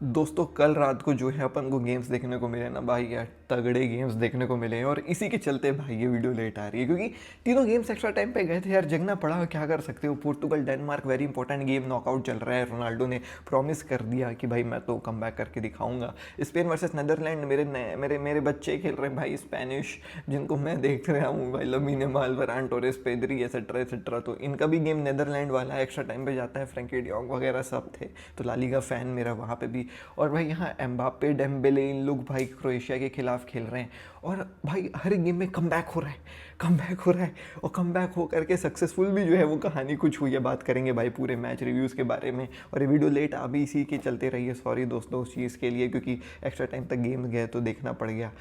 दोस्तों कल रात को जो है अपन को गेम्स देखने को मिले ना भाई यार, तगड़े गेम्स देखने को मिले हैं। और इसी के चलते भाई ये वीडियो लेट आ रही है क्योंकि तीनों गेम्स एक्स्ट्रा टाइम पे गए थे यार। जगना पड़ा, क्या कर सकते हो। Portugal Denmark very important game, knockout चल रहा है। रोनाल्डो ने प्रॉमिस कर दिया कि भाई मैं तो कम बैक करके दिखाऊंगा। स्पेन वर्सेस नेदरलैंड, मेरे मेरे बच्चे खेल रहे हैं भाई स्पेनिश, जिनको मैं देख रहा हूँ भाई, lamin Yamal, Farhan Torres, Pedri etcetera etcetera. तो इनका भी गेम नेदरलैंड वाला एक्स्ट्रा टाइम पे जाता है। फ्रैंकी डी जॉन्ग वगैरह सब थे, तो ला लीगा फैन मेरा वहाँ पे भी। और भाई यहाँ एम्बापे, डेम्बेले, इन लोग भाई क्रोएशिया के खिलाफ खेल रहे हैं। और भाई हर गेम में कम बैक हो रहा है, कम बैक हो रहा है। और कम बैक हो करके सक्सेसफुल भी जो है वो कहानी कुछ हुई है। बात करेंगे भाई पूरे मैच रिव्यूज़ के बारे में। और ये वीडियो लेट आ भी इसी के चलते रही है, सॉरी दोस्तों उस चीज़ के लिए, क्योंकि एक्स्ट्रा टाइम तक गेम गए तो देखना पड़ गया।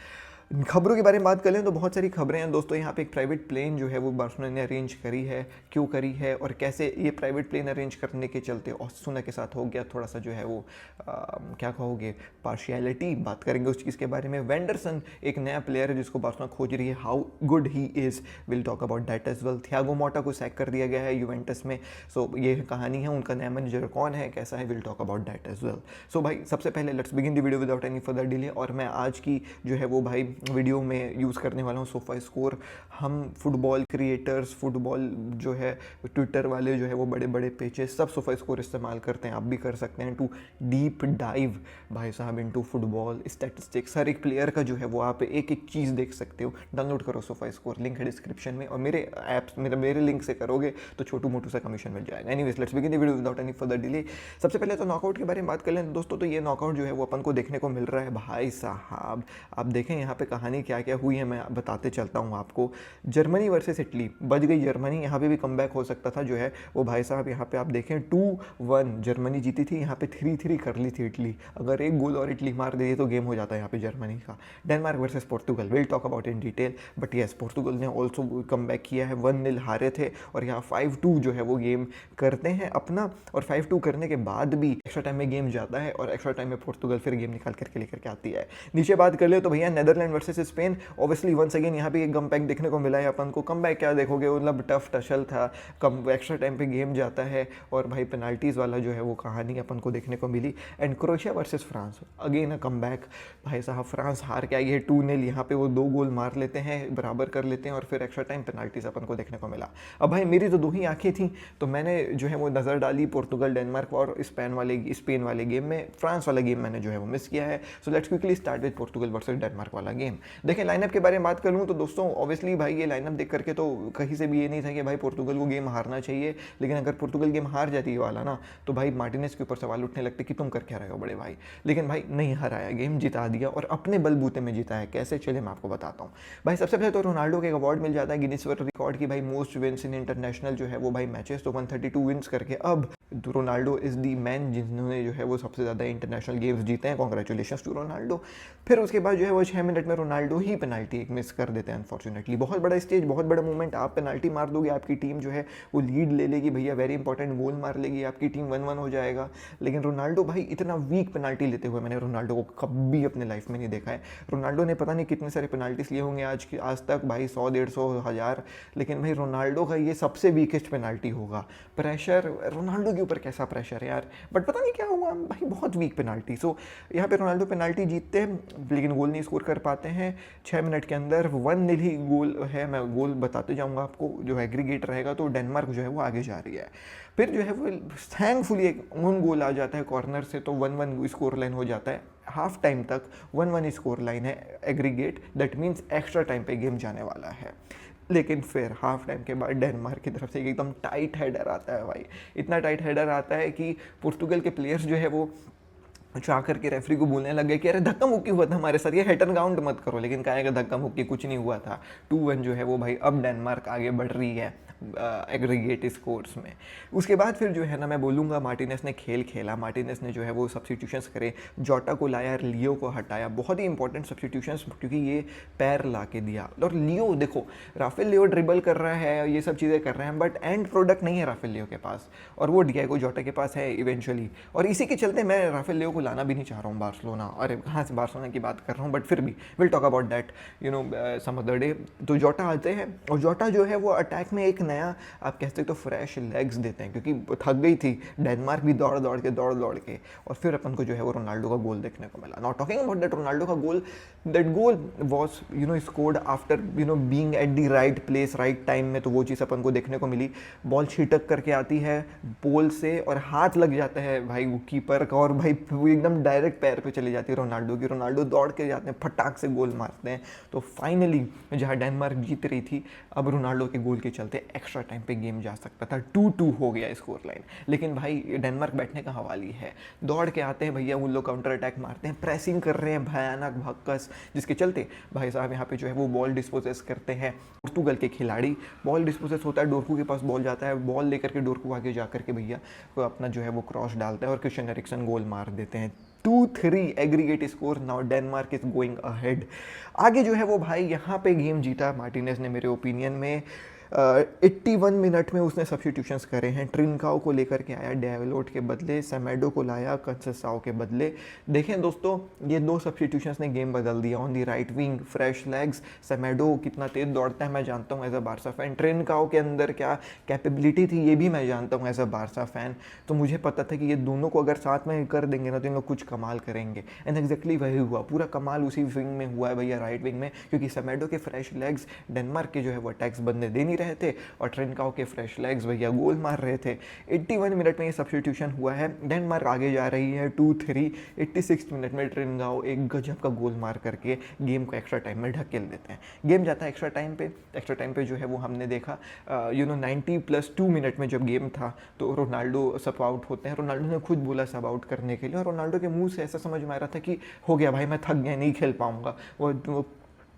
खबरों के बारे में बात कर लें तो बहुत सारी खबरें हैं दोस्तों। यहाँ पे एक प्राइवेट प्लेन जो है वो बार्सिलोना ने अरेंज करी है। क्यों करी है और कैसे ये प्राइवेट प्लेन अरेंज करने के चलते ओसासुना के साथ हो गया थोड़ा सा जो है वो क्या कहोगे, पार्शियलिटी। बात करेंगे उस चीज़ के बारे में। वेंडरसन एक नया प्लेयर है जिसको बार्सिलोना खोज रही है, how good he is, will talk about that as well. Thiago Motta को सैक कर दिया गया है यूवेंटस में, सो ये कहानी है। उनका नया मैनेजर कौन है, कैसा है, will talk about that as well. So भाई सबसे पहले let's begin the video without any further delay. और मैं आज की जो है वो भाई वीडियो में यूज़ करने वाला हूँ सोफा स्कोर। हम फुटबॉल क्रिएटर्स, फुटबॉल जो है ट्विटर वाले जो है वो बड़े बड़े पेजेस सब सोफा स्कोर इस्तेमाल करते हैं, आप भी कर सकते हैं टू डीप डाइव भाई साहब इनटू फुटबॉल स्टैटिस्टिक्स। हर एक प्लेयर का जो है वो आप एक एक चीज़ देख सकते हो। डाउनलोड करो सोफा स्कोर, लिंक है डिस्क्रिप्शन में। और मेरे ऐप्स मेरे लिंक से करोगे तो छोटू मोटू सा कमीशन मिल जाएगा। Anyways let's begin the video without any further delay. सबसे पहले तो नॉकआउट के बारे में बात कर लें दोस्तों। तो ये नॉकआउट जो है वो अपन को देखने को मिल रहा है भाई साहब। आप देखें यहाँ पे कहानी क्या क्या हुई है, मैं बताते चलता हूँ आपको। जर्मनी वर्सेस इटली, बच गई जर्मनी। यहाँ पे भी कमबैक हो सकता था जो है वो भाई साहब। यहाँ पे आप देखें 2-1 जर्मनी जीती थी, यहाँ पे 3-3 कर ली थी इटली। अगर एक गोल और इटली मार दे तो गेम हो जाता है यहाँ पे जर्मनी का। Denmark versus Portugal, will talk about in detail, but yes Portugal ने ऑल्सो कमबैक किया है। 1-0 हारे थे और यहाँ 5-2 जो है वो गेम करते हैं अपना। और 5-2 करने के बाद भी एक्स्ट्रा टाइम में गेम जाता है और एक्स्ट्रा टाइम में पोर्तुगल फिर गेम निकाल करके लेकर के आती है। नीचे बात कर ले तो भैया Netherland versus Spain, obviously once again यहाँ पे एक कमबैक देखने को मिला है अपन को। कमबैक क्या देखोगे, मतलब टफ टशल था, कम एक्स्ट्रा टाइम पे गेम जाता है और भाई पेनाल्टीज़ वाला जो है वो कहानी अपन को देखने को मिली। And Croatia versus France, again a comeback भाई साहब। फ्रांस हार के आई है 2-0, यहाँ पे वो 2 गोल मार लेते हैं, बराबर कर लेते हैं और फिर एक्स्ट्रा टाइम पेनाल्टीज अपन को देखने को मिला। अब भाई मेरी तो 2 ही आंखें थी, तो मैंने जो है वो नज़र डाली पोर्तुगल डेनमार्क और स्पेन वाले गेम में। फ्रांस वाला गेम मैंने जो है वो मिस किया है। So let's quickly start with Portugal versus Denmark वाला गेम। देखें लाइनअप के बारे में बात करूँ तो दोस्तों ऑब्वियसली भाई ये लाइनअप देख करके तो कहीं से भी ये नहीं था कि भाई पोर्तुगल को गेम हारना चाहिए। लेकिन अगर पोर्तुगल गेम हार जाती है वाला ना, तो भाई मार्टिनेज के ऊपर सवाल उठने लगते कि तुम कर क्या रहे हो बड़े भाई। लेकिन भाई नहीं हराया, गेम जिता दिया और अपने बलबूते में जीता है। कैसे, चले मैं आपको बताता हूँ। भाई सबसे पहले तो रोनाल्डो के एक अवार्ड मिल जाता है गिनीज वर्ल्ड रिकॉर्ड की भाई, मोस्ट विंस इन इंटरनेशनल जो है वो भाई मैचेस, तो 132 विंस करके अब रोनाल्डो इज़ दी मैन जिन्होंने जो है वो सबसे ज़्यादा इंटरनेशनल गेम्स जीते हैं। Congratulations to Ronaldo. फिर उसके बाद जो है वो 6 मिनट में रोनाल्डो ही पेनाल्टी एक मिस कर देते हैं अनफॉर्चुनेटली। बहुत बड़ा स्टेज, बहुत बड़ा मूवमेंट, आप पेनाल्टी मार दोगे आपकी टीम जो है वो लीड ले लेगी भैया, वेरी इंपॉर्टेंट गोल मार लेगी, आपकी टीम 1-1 हो जाएगा। लेकिन रोनाल्डो भाई इतना वीक पेनाल्टी लेते हुए मैंने रोनाल्डो को कभी अपने लाइफ में नहीं देखा है। रोनाल्डो ने पता नहीं कितने सारे पेनाल्टीज लिए होंगे आज तक भाई, 100, 150, 1000, लेकिन भाई रोनाल्डो का ये सबसे वीकेस्ट पेनाल्टी होगा। प्रेशर रोनाल्डो के ऊपर कैसा प्रेशर है यार, बट पता नहीं क्या हुआ भाई, बहुत वीक पेनाल्टी। सो यहाँ पे रोनाल्डो पेनाल्टी जीतते हैं लेकिन गोल नहीं स्कोर कर पाते हैं। 6 मिनट के अंदर 1-0 ही गोल है। मैं गोल बताते जाऊँगा आपको, जो एग्रीगेट रहेगा तो डेनमार्क जो है वो आगे जा रही है। फिर जो है वो थैंकफुली एक ओन गोल आ जाता है कॉर्नर से, तो 1-1 स्कोर लाइन हो जाता है। हाफ टाइम तक 1-1 स्कोर लाइन है aggregate, that means extra time पे गेम जाने वाला है। लेकिन फिर हाफ टाइम के बाद डेनमार्क की तरफ से एकदम टाइट हेडर आता है भाई। इतना टाइट हेडर आता है कि पुर्तगाल के प्लेयर्स जो है वो चाह करके रेफरी को बोलने लग गए कि अरे धक्का मुक्की हुआ था हमारे साथ, ये हेड एंड काउंट मत करो। लेकिन कहा कि धक्का मुक्की कुछ नहीं हुआ था। 2-1 जो है वो भाई अब डेनमार्क आगे बढ़ रही है एग्रीगेट स्कोर्स में। उसके बाद फिर जो है ना मैं बोलूँगा मार्टिनेस ने खेल खेला। मार्टिनेस ने जो है वो सब्सटीट्यूशंस करे, जोटा को लाया, लियो को हटाया। बहुत ही इंपॉर्टेंट सब्सटीट्यूशंस, क्योंकि ये पैर ला के दिया। और लियो देखो, राफेल लियो ड्रिबल कर रहा है, ये सब चीज़ें कर रहे हैं, बट एंड प्रोडक्ट नहीं है राफेल लियो के पास, और वो डिएगो जोटा के पास है इवेंचुअली। और इसी के चलते मैं राफेल लियो को लाना भी नहीं चाह रहा हूँ बार्सिलोना। अरे कहाँ से बार्सिलोना की बात कर रहा हूँ, बट फिर भी will talk about that some other day. तो जोटा आते हैं और जोटा जो है वो अटैक में एक नया आप कह सकते हो फ्रेश लेग्स देते हैं, क्योंकि थक गई थी डेनमार्क भी दौड़ दौड़ के, और फिर अपन को जो है वो रोनाल्डो का गोल देखने को मिला। Not talking about that Ronaldo का goal, that goal was scored after being at the right place right time में, तो वो चीज़ अपन को देखने को मिली। बॉल छिटक करके आती है पोल से और हाथ लग जाता है भाई वो कीपर का, और भाई वो एकदम डायरेक्ट पैर पे चली जाती है रोनाल्डो की, रोनाल्डो दौड़ के जाते हैं, फटाक से गोल मारते हैं। तो फाइनली जहाँ डेनमार्क जीत रही थी, अब रोनाल्डो के गोल के चलते एक्स्ट्रा टाइम पे गेम जा सकता था, 2-2 हो गया स्कोर लाइन। लेकिन भाई डेनमार्क बैठने का हवाली है, दौड़ के आते हैं भैया, वो लोग काउंटर अटैक मारते हैं, प्रेसिंग कर रहे हैं भयानक भक्कस, जिसके चलते भाई साहब यहाँ पे जो है वो बॉल डिस्पोजेस करते हैं पोर्तुगल के खिलाड़ी। बॉल डिस्पोजेस होता है, डोरकू के पास बॉल जाता है, बॉल लेकर के डोरकू आगे जा करके भैया वो अपना जो है वो क्रॉस डालता है और क्रिश्चियन एरिक्सन गोल मार देते हैं। 2-3 aggregate score, now Denmark is going ahead. आगे जो है वो भाई यहाँ पे गेम जीता मार्टिनेज ने मेरे ओपिनियन में। 81 मिनट में उसने सब्स्टिट्यूशंस करे हैं। ट्रिनकाओ को लेकर के आया डेविलोट के बदले, सेमेडो को लाया कंसेसाओ के बदले। देखें दोस्तों, ये 2 सब्स्टिट्यूशंस ने गेम बदल दिया। On the right wing fresh legs, Semedo कितना तेज दौड़ता है मैं जानता हूँ एज अ बारसा फैन, ट्रिनकाओ के अंदर क्या कैपेबिलिटी थी ये भी मैं जानता हूँ एज अ बारसा फैन। तो मुझे पता था कि ये दोनों को अगर साथ में कर देंगे ना तो इन लोग कुछ कमाल करेंगे, एंड एग्जैक्टली वही हुआ। पूरा कमाल उसी विंग में हुआ है भैया, राइट विंग में, क्योंकि सेमेडो के फ्रेश लेग्स डेनमार्क के जो है वो अटैक्स बनने दे नहीं रहे थे, और ट्रिनकाओ के फ्रेश लेग्स भैया गोल मार रहे थे। 81 मिनट में ये सब्स्टिट्यूशन हुआ है, डेनमार्क आगे जा रही है 2-3। 86 मिनट में ट्रिनकाओ एक गजब का गोल मार करके गेम को एक्स्ट्रा टाइम में ढकेल देते हैं। गेम जाता है एक्स्ट्रा टाइम पे। एक्स्ट्रा टाइम पे जो है वो हमने देखा 90+2 मिनट में जब गेम था तो रोनाल्डो सब आउट होते हैं। रोनाल्डो ने खुद बोला सब आउट करने के लिए, और रोनाल्डो के मुंह से ऐसा समझ में आ रहा था कि हो गया भाई, मैं थक गया, नहीं खेल पाऊंगा। वो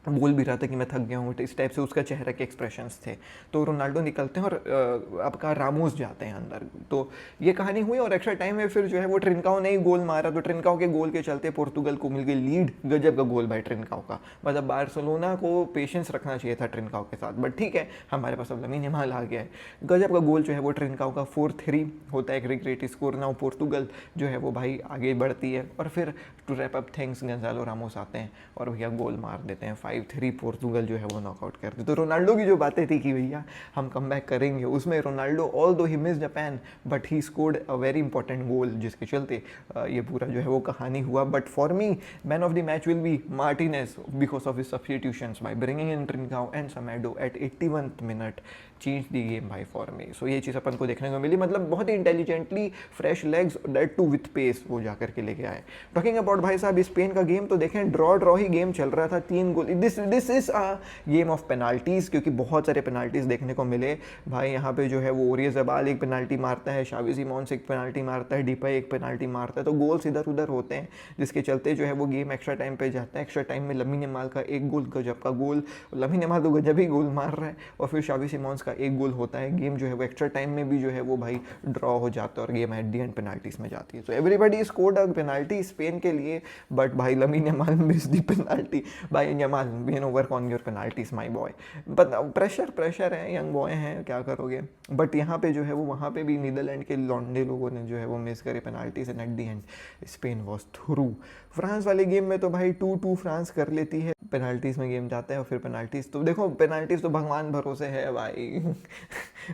बोल भी रहा था कि मैं थक गया हूँ, इस टाइप से उसका चेहरे के एक्सप्रेशंस थे। तो रोनाल्डो निकलते हैं और आपका रामोस जाते हैं अंदर। तो ये कहानी हुई, और एक्स्ट्रा टाइम में फिर जो है वो ट्रिनकाओ ने ही गोल मारा, तो ट्रिनकाओ के गोल के चलते पोर्तुगल को मिल गई लीड। गजब का गोल भाई ट्रिनकाओ का, मतलब बार्सिलोना को पेशेंस रखना चाहिए था ट्रिनकाओ के साथ, बट ठीक है हमारे पास अब लमीन यमाल आ गया है। गजब का गोल जो है वो ट्रिनकाओ का 4-3 होता है, एक ग्रेट स्कोर। नाउ पोर्तुगल जो है वो भाई आगे बढ़ती है, और फिर to wrap up things Gonzalo Ramos आते हैं और भैया गोल मार देते हैं। 5-3 पोर्तुगल जो है वो नॉकआउट करते। तो रोनाल्डो की जो बातें थी कि भैया हम कमबैक करेंगे, उसमें Ronaldo although he missed a pen but he scored a very important goal, जिसके चलते ये पूरा जो है वो कहानी हुआ। But for me man of the match will be Martinez because of his substitutions by bringing in Trincao and Semedo at 81th minute, change the game भाई फॉर मी। सो ये चीज़ अपन को देखने को मिली, मतलब बहुत ही intelligently fresh legs that to with pace वो जा करके लेके आए। टॉकिंग अबाउट भाई साहब स्पेन का गेम, तो देखें ड्रॉ ही गेम चल रहा था, 3 goal. This is a game of penalties, क्योंकि बहुत सारे पेनाल्टीज़ देखने को मिले भाई। यहाँ पे जो है वो ओरियज़बाल एक पेनाल्टी मारता है, शावी सिमोन्स एक पेनाल्टी मारता है, डिपाई एक पेनाल्टी मारता है, तो गोल्स इधर उधर होते हैं, जिसके चलते जो है वो गेम एक्स्ट्रा टाइम पे जाता है। एक्स्ट्रा टाइम में लमीन यमाल का एक गोल, गजब का गोल, लमीन यमाल तो गजब ही गोल मार रहा है, और फिर शावी सिमोन्स का एक गोल होता है। गेम जो है वो एक्स्ट्रा टाइम में भी जो है वो भाई ड्रॉ हो जाता है, और game at the end penalties में जाती है। तो everybody scored a penalty Spain के लिए, बट भाई Lamine Yamal miss the penalty. भाई Yamal work on your penalties my boy, but pressure है, यंग बॉय हैं, क्या करोगे। बट यहाँ पे जो है वो वहाँ पे भी नीदरलैंड के लौंडे लोगों ने जो है वो मिस करे penalties, and eight the and Spain was through. France वाले गेम में तो भाई 2-2 फ्रांस कर लेती है, पेनाल्टीज़ में गेम जाता है, और फिर पेनाल्टीज़ तो देखो, पेनाल्टीज़ तो भगवान भरोसे है भाई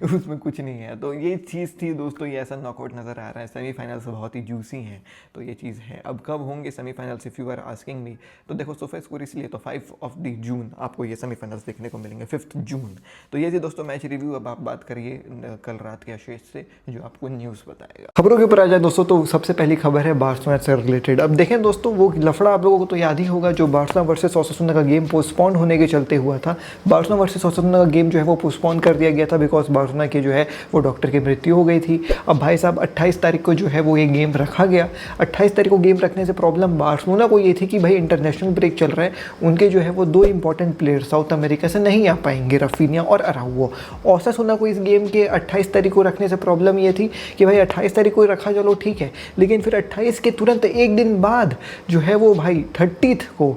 उसमें कुछ नहीं है। तो ये चीज़ थी दोस्तों, ये ऐसा नॉकआउट नज़र आ रहा है। सेमीफाइनल्स बहुत ही जूसी हैं, तो ये चीज़ है। अब कब होंगे semifinals, if you are asking me, तो देखो सोफा स्कोर इसलिए तो 5 जून आपको ये सेमीफाइनल्स देखने को मिलेंगे, 5 जून। तो ये थी दोस्तों मैच रिव्यू। अब आप बात करिए कल रात के आशीष से, जो आपको न्यूज़ बताएगा। खबरों के ऊपर आ जाए दोस्तों, तो सबसे पहली खबर है बार्सिलोना से रिलेटेड। अब देखें दोस्तों, वो लफड़ा आप लोगों को तो याद ही होगा, जो बार्सिलोना वर्सेस ओसासुना का गेम पोस्टपोन होने के चलते हुआ था। बार्सिलोना वर्सेस ओसासुना का गेम जो है वो पोस्टपोन कर दिया गया था, बिकॉज बार्सिलोना के जो है वो डॉक्टर की मृत्यु हो गई थी। अब भाई साहब 28 तारीख को जो है वो ये गेम रखा गया। 28 तारीख को गेम रखने से प्रॉब्लम बार्सिलोना को ये थी कि भाई इंटरनेशनल ब्रेक चल रहा है, उनके जो है वो 2 इंपॉर्टेंट प्लेयर साउथ अमेरिका से नहीं आ पाएंगे, रफीनिया और अराउओ। ओसासुना को इस गेम के 28 तारीख को रखने से प्रॉब्लम ये थी कि भाई 28 तारीख को रखा, चलो ठीक है, लेकिन फिर 28 के तुरंत एक दिन बाद जो है वो भाई 30 को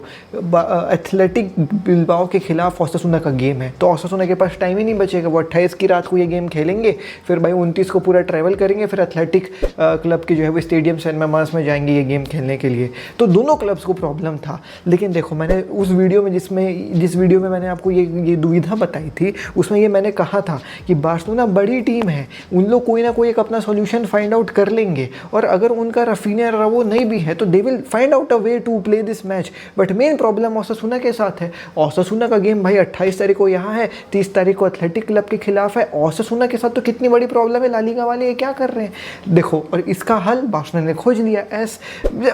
एथलेटिक बिल्बाओ के खिलाफ ओसासुना का गेम है। तो ओसासुना के पास टाइम ही नहीं बचेगा, वो 28 की रात को ये गेम खेलेंगे, फिर भाई 29 को पूरा ट्रैवल करेंगे, फिर एथलेटिक क्लब के जो है वो स्टेडियम सैन मेमस में जाएंगे ये गेम खेलने के लिए। तो दोनों क्लब्स को प्रॉब्लम था। लेकिन देखो मैंने उस वीडियो में जिस वीडियो में मैंने आपको ये दुविधा बताई थी, उसमें ये मैंने कहा था कि बार्सिलोना बड़ी टीम है, उन लोग कोई ना कोई एक अपना सॉल्यूशन फाइंड आउट कर लेंगे, और अगर उनका रफीनिया रावो नहीं भी है तो they will find out a way to play this match. But main problem Osasuna के साथ है। ओसासुना का गेम भाई 28 तारीख को यहाँ है, 30 तारीख को एथलेटिक क्लब के खिलाफ है। ओसासुना के साथ तो कितनी बड़ी प्रॉब्लम है, ला लीगा वाले ये क्या कर रहे हैं देखो। और इसका हल बार्सिलोना ने खोज लिया।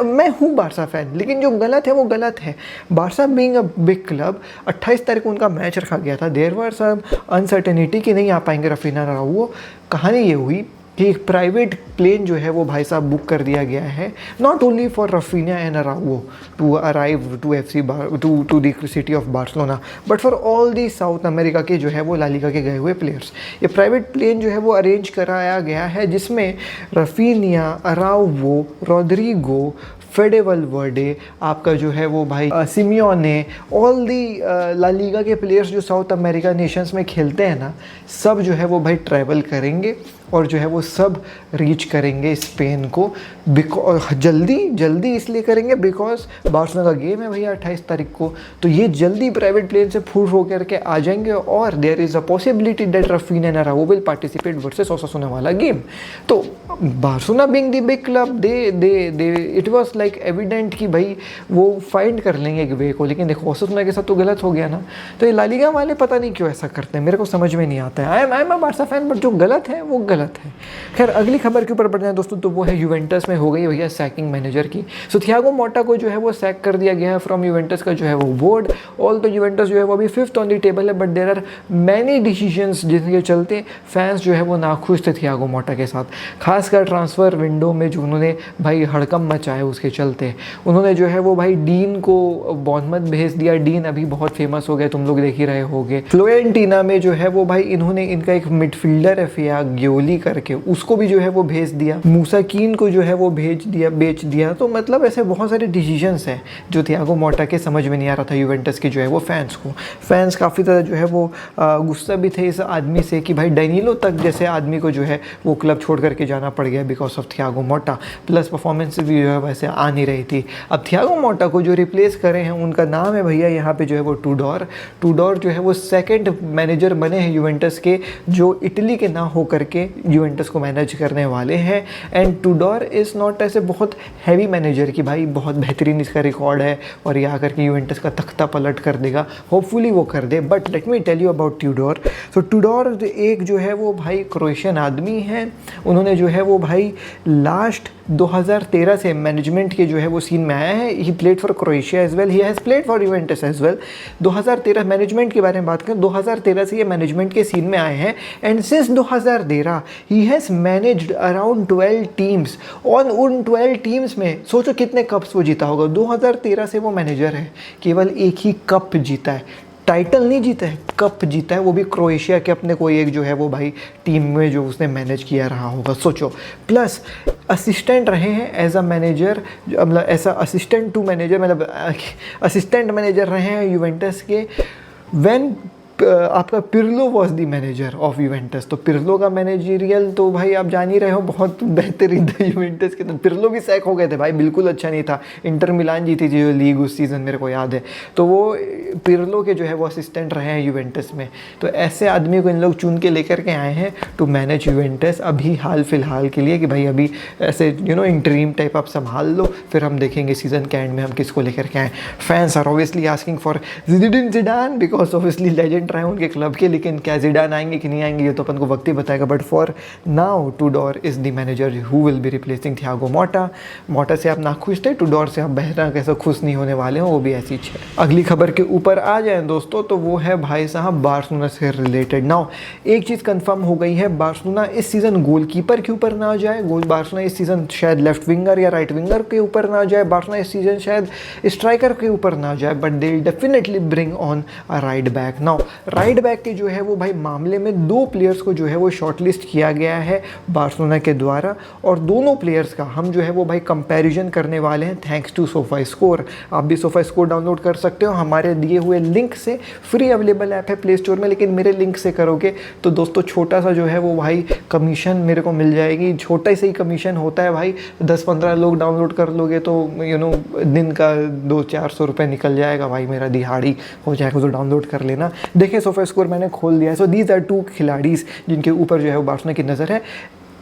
मैं हूँ बार्सा फैन, लेकिन जो गलत है वो गलत है। Barca being a big club, 28 तारीख को उनका मैच रखा गया था, देयर वर सम अनसर्टेनिटी कि नहीं आ पाएंगे रफीना रावो। कहानी ये हुई कि एक प्राइवेट प्लेन जो है वो भाई साहब बुक कर दिया गया है, not only for Raphinha and Araujo to arrive to the city of Barcelona, but for all the South America के जो है वो ला लीगा के गए हुए प्लेयर्स। ये प्राइवेट प्लेन जो है वो अरेंज कराया गया है, जिसमें रफीनिया, अराउगो, रॉड्रिगो, फेडे वल्वर्डे, आपका जो है वो भाई Simeone, all the La Liga के प्लेयर्स जो साउथ अमेरिका नेशंस में खेलते हैं ना, सब जो है वो भाई ट्रैवल करेंगे और जो है वो सब रीच करेंगे स्पेन को। जल्दी इसलिए करेंगे बिकॉज बार्सिलोना का गेम है भैया 28 तारीख को, तो ये जल्दी प्राइवेट प्लेन से फुल होकर के आ जाएंगे, और there is a possibility that Raphinha and Araujo will participate versus Osasuna वाला गेम। तो Barcelona being the big club, they it was like evident कि भाई वो फाइंड कर लेंगे एक वे को। लेकिन देखो ओसासुना के साथ तो गलत हो गया ना, तो ये ला लीगा वाले पता नहीं क्यों ऐसा करते हैं, मेरे को समझ में नहीं आता है। I am a Barca fan, but जो गलत है वो गलत है। खैर अगली खबर के ऊपर बढ़ जाए दोस्तों, तो वो है यूवेंटस में हो गई भैया सैकिंग मैनेजर की। सो थियागो मोटा को जो है वो सैक कर दिया गया है फ्रॉम यूवेंटस का जो है वो बोर्ड। ऑल तो यूवेंटस जो है वो अभी 5th ऑन द टेबल है, but there are many decisions जिनके चलते फैंस जो है वो नाखुश थे थियागो मोटा के साथ, खासकर ट्रांसफ़र विंडो में जो उन्होंने भाई हड़कम मचाए उसके चलते। उन्होंने जो है वो भाई डीन को बॉर्नमथ भेज दिया। डीन अभी बहुत फेमस हो गए, तुम लोग देख ही रहे होगे। फ्लोरेंटीना में जो है वो भाई इन्होंने इनका एक मिडफील्डर है फिया ग्योली करके, उसको भी जो है वो भेज दिया। मूसा कीन को जो है वो बेच दिया। तो मतलब ऐसे बहुत सारे डिसीजंस हैं जो थियागो मोटा के समझ में नहीं आ रहा था यूवेंटस के जो है वो फैंस को। फैंस काफ़ी ज़्यादा जो है वो गुस्सा भी थे इस आदमी से कि भाई डैनिलो तक जैसे आदमी को जो है वो क्लब छोड़ करके जाना पड़ गया बिकॉज ऑफ थियागो मोटा। प्लस परफॉर्मेंस भी जो है वैसे आ नहीं रही थी। अब थियागो मोटा को जो रिप्लेस करे हैं उनका नाम है भैया यहाँ पे जो है वो टूडोर जो है वो सेकेंड मैनेजर बने हैं यूवेंटस के, जो इटली के ना हो करके यूवेंटस को मैनेज करने वाले हैं। एंड टूडोर इज़ नॉट ऐसे बहुत हैवी मैनेजर कि भाई बहुत बेहतरीन इसका रिकॉर्ड है और ये आकर के यूवेंटस का तख्ता पलट कर देगा। होपफुली वो कर दे, but let me tell you about Tudor. So Tudor एक जो है वो भाई क्रोएशियन आदमी है। उन्होंने जो है वो भाई लास्ट 2013 से मैनेजमेंट के जो है वो सीन में आया है। He played for Croatia as well, he has played for Juventus as well. 2013 management के बारे में बात करें, 2013 से ये मैनेजमेंट के सीन में आए हैं। And since 2013 he has managed around 12 teams. और उन 12 टीम्स में सोचो कितने कप्स वो जीता होगा। 2013 से वो मैनेजर है, केवल एक ही कप जीता है, टाइटल नहीं जीता है, कप जीता है, वो भी क्रोएशिया के अपने कोई एक जो है वो भाई टीम में जो उसने मैनेज किया रहा होगा, सोचो। प्लस असिस्टेंट रहे हैं एज अ मैनेजर, मतलब ऐसा असिस्टेंट टू मैनेजर, मतलब असिस्टेंट मैनेजर रहे हैं यूवेंटस के व्हेन आपका Pirlo was the manager of Juventus. तो पिर्लो का मैनेजरियल तो भाई आप जान ही रहे हो बहुत बेहतरीन था यूवेंटस के। तो पिर्लो भी सैक हो गए थे भाई, बिल्कुल अच्छा नहीं था। इंटर मिलान जीती थी जो लीग उस सीज़न, मेरे को याद है। तो वो पिर्लो के जो है वो असिस्टेंट रहे हैं यूवेंटस में। तो ऐसे आदमी को इन लोग चुन के लेकर के आए हैं टू मैनेज यूवेंटस अभी हाल फिलहाल के लिए, कि भाई अभी ऐसे इंटरीम टाइप आप संभाल लो, फिर हम देखेंगे सीज़न के एंड में हम किसको लेकर के आएँ। Fans are obviously asking for Zinedine Zidane because obviously legend रहे उनके क्लब के, लेकिन क्या ज़िडान आएंगे कि नहीं आएंगे ये तो अपन को वक्त ही बताएगा। But for now Tudor is the manager who will be replacing Thiago मोटा से आप नाखुश थे, टूडोर से आप बहरा कैसे खुश नहीं होने वाले हो, वो भी ऐसी है। अगली खबर के ऊपर आ जाए दोस्तों, तो वो है भाई साहब बार्सिलोना से रिलेटेड। नाउ एक चीज़ कंफर्म हो गई है, बार्सिलोना इस सीज़न गोलकीपर के ऊपर ना जाए, बार्सिलोना इस सीज़न शायद लेफ्ट विंगर या राइट विंगर के ऊपर ना जाए, बार्सिलोना इस सीज़न शायद स्ट्राइकर के ऊपर ना जाए, but they definitely bring on a right back. Now right back के जो है वो भाई मामले में 2 प्लेयर्स को जो है वो शॉर्टलिस्ट किया गया है बार्सिलोना के द्वारा, और दोनों प्लेयर्स का हम जो है वो भाई कंपैरिजन करने वाले हैं थैंक्स टू सोफा स्कोर। आप भी सोफा स्कोर डाउनलोड कर सकते हो हमारे दिए हुए लिंक से, फ्री अवेलेबल ऐप है प्ले स्टोर में, लेकिन मेरे लिंक से करोगे तो दोस्तों छोटा सा जो है वो भाई कमीशन मेरे को मिल जाएगी। छोटा ही सही कमीशन होता है भाई, 10-15 लोग डाउनलोड कर लोगे तो दिन का 200-400 रुपये निकल जाएगा भाई, मेरा दिहाड़ी हो जाएगा, तो डाउनलोड कर लेना। देखें सोफा स्कोर मैंने खोल दिया है। सो दीज आर 2 खिलाड़ीज जिनके ऊपर जो है वो बार्सिलोना की नज़र है।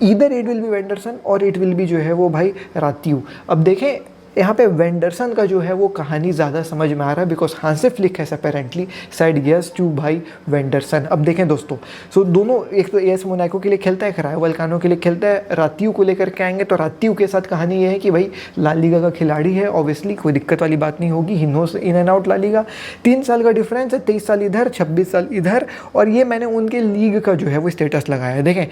ईदर इट विल बी वेंडरसन और इट विल बी जो है वो भाई रातियू। अब देखें यहाँ पे वेंडरसन का जो है वो कहानी ज़्यादा समझ में आ रहा है because Hansi Flick has apparently said yes to भाई वेंडरसन। अब देखें दोस्तों, सो दोनों, एक तो एएस मोनाको के लिए खेलता है, रायो वल्कानो के लिए खेलता है। रातियू को लेकर के आएंगे तो रातियू के साथ कहानी ये है कि भाई ला लीगा का खिलाड़ी है, ऑब्वियसली कोई दिक्कत वाली बात नहीं होगी, he knows in and out La Liga. 3 साल का डिफरेंस है, 23 साल इधर 26 साल इधर, और ये मैंने उनके लीग का जो है वो स्टेटस लगाया है। देखें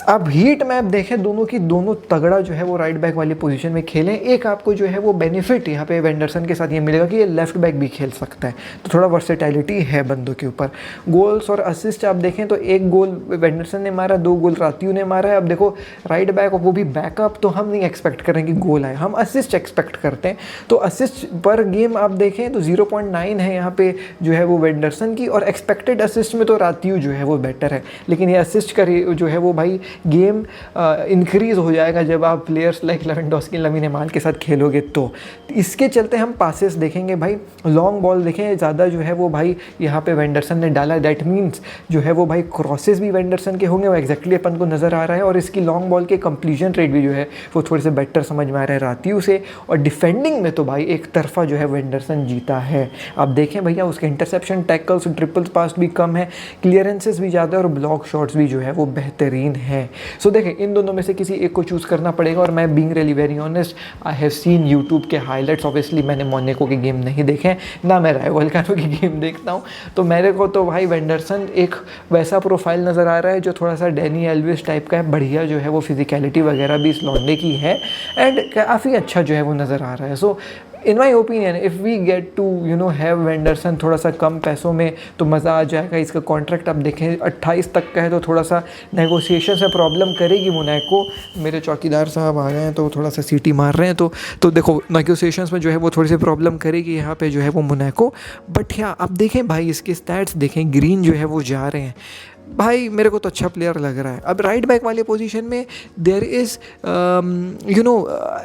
अब हीट मैप देखें दोनों की, दोनों तगड़ा जो है वो राइट बैक वाली पोजीशन में खेलें। एक आपको जो है वो बेनिफिट यहाँ पे वेंडरसन के साथ ये मिलेगा कि ये लेफ्ट बैक भी खेल सकता है, तो थोड़ा वर्सेटैलिटी है बंदों के ऊपर। गोल्स और असिस्ट आप देखें तो 1 गोल वेंडरसन ने मारा, 2 गोल रातियू ने मारा है। अब देखो राइट बैक, वो भी बैकअप, तो हम नहीं एक्सपेक्ट करें कि गोल आए, हम असिस्ट एक्सपेक्ट करते हैं। तो असिस्ट पर गेम आप देखें तो 0.9 है यहाँ पे जो है वो वेंडरसन की, और एक्सपेक्टेड असिस्ट में तो रातियू जो है वो बेटर है। लेकिन ये असिस्ट का जो है वो भाई गेम इंक्रीज हो जाएगा जब आप players like Lewandowski, Lamine Yamal के साथ खेलोगे। तो इसके चलते हम पासेस देखेंगे भाई, लॉन्ग बॉल देखें ज़्यादा जो है वो भाई यहाँ पे वेंडरसन ने डाला। दैट मीन्स जो है वो भाई क्रॉसेस भी वेंडरसन के होंगे, वो एक्जैक्टली अपन को नज़र आ रहा है, और इसकी लॉन्ग बॉल के कंप्लीशन रेट भी जो है वो थोड़े से बेटर समझ में आ रहा है रातियू से। और डिफेंडिंग में तो भाई एक तरफा जो है वेंडरसन जीता है। आप देखें भैया उसके इंटरसेप्शन, टैकल्स, ट्रिपल्स पास भी कम है, क्लियरेंसेस भी ज़्यादा है, और ब्लॉक शॉट्स भी जो है वो बेहतरीन है। सो देखें इन दोनों में से किसी एक को चूज़ करना पड़ेगा, और मैं being really very honest, I have seen YouTube के हाईलाइट्स। ऑब्वियसली मैंने मोनाको के गेम नहीं देखे, ना मैं रायो वल्कानो की गेम देखता हूँ, तो मेरे को तो भाई वेंडरसन एक वैसा प्रोफाइल नज़र आ रहा है जो थोड़ा सा डैनी एल्विस टाइप का है, बढ़िया जो है वो फिजिकलिटी वगैरह भी इस लौंडे की है, एंड काफ़ी अच्छा जो है वो नज़र आ रहा है। So in my opinion if we get to have Vanderson थोड़ा सा कम पैसों में तो मज़ा आ जाएगा। इसका कॉन्ट्रैक्ट आप देखें 28 तक का है, तो थोड़ा सा नेगोशिएशन से प्रॉब्लम करेगी मोनाको। मेरे चौकीदार साहब आ गए हैं तो थोड़ा सा सीटी मार रहे हैं, तो देखो नेगोशिएशंस में जो है वो थोड़ी सी प्रॉब्लम करेगी यहाँ पे जो है वो मोनाको। बट हाँ आप देखें भाई इसके स्टैट्स देखें, ग्रीन जो है वो जा रहे हैं भाई, मेरे को तो अच्छा प्लेयर लग रहा है। अब राइट बैक वाले पोजीशन में देयर इज़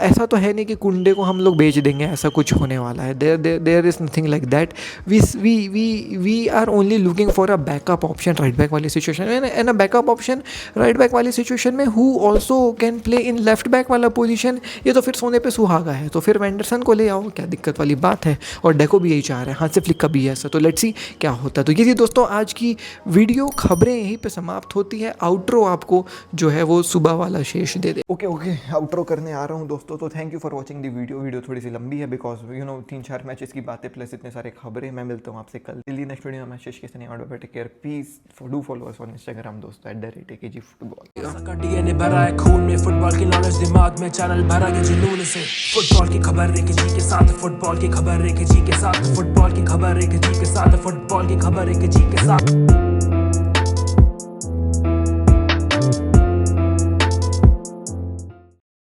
ऐसा तो है नहीं कि कुंडे को हम लोग बेच देंगे, ऐसा कुछ होने वाला है। There is nothing like that. We are only looking for a backup option right back वाली सिचुएशन में, and a backup option right back वाली सिचुएशन में who also can play in left back वाला पोजीशन, ये तो फिर सोने पे सुहागा है। तो फिर वेंडरसन को ले आओ, क्या दिक्कत वाली बात है। और डेको भी यही चाह रहा है, हाथ से फ्लिक का भी है ऐसा, तो लेट्स सी क्या होता है। तो ये थी दोस्तों आज की वीडियो, खबरें यहीं पे समाप्त होती है। आउट्रो आपको जो है वो सुबह वाला शेष दे दे। ओके आउट्रो करने आ रहा हूँ दोस्तों, तो thank you for watching the video थोड़ी सी लंबी है बिकॉज 3-4 मैचेस की बातें प्लस इतने सारे खबरें। मैं मिलता हूँ आपसे कल दिल्ली नेक्स्ट वीडियो में। मैसेज के साथ take care, please do follow us on Instagram दोस्तों @AKG फुटबॉल। डीएनए भरा है खून में, फुटबॉल की नॉलेज दिमाग में, चैनल भरा के जुनून से। फुटबॉल की खबर AKG के साथ, फुटबॉल की खबर AKG के साथ, फुटबॉल की खबर AKG के साथ, फुटबॉल की खबर AKG के साथ।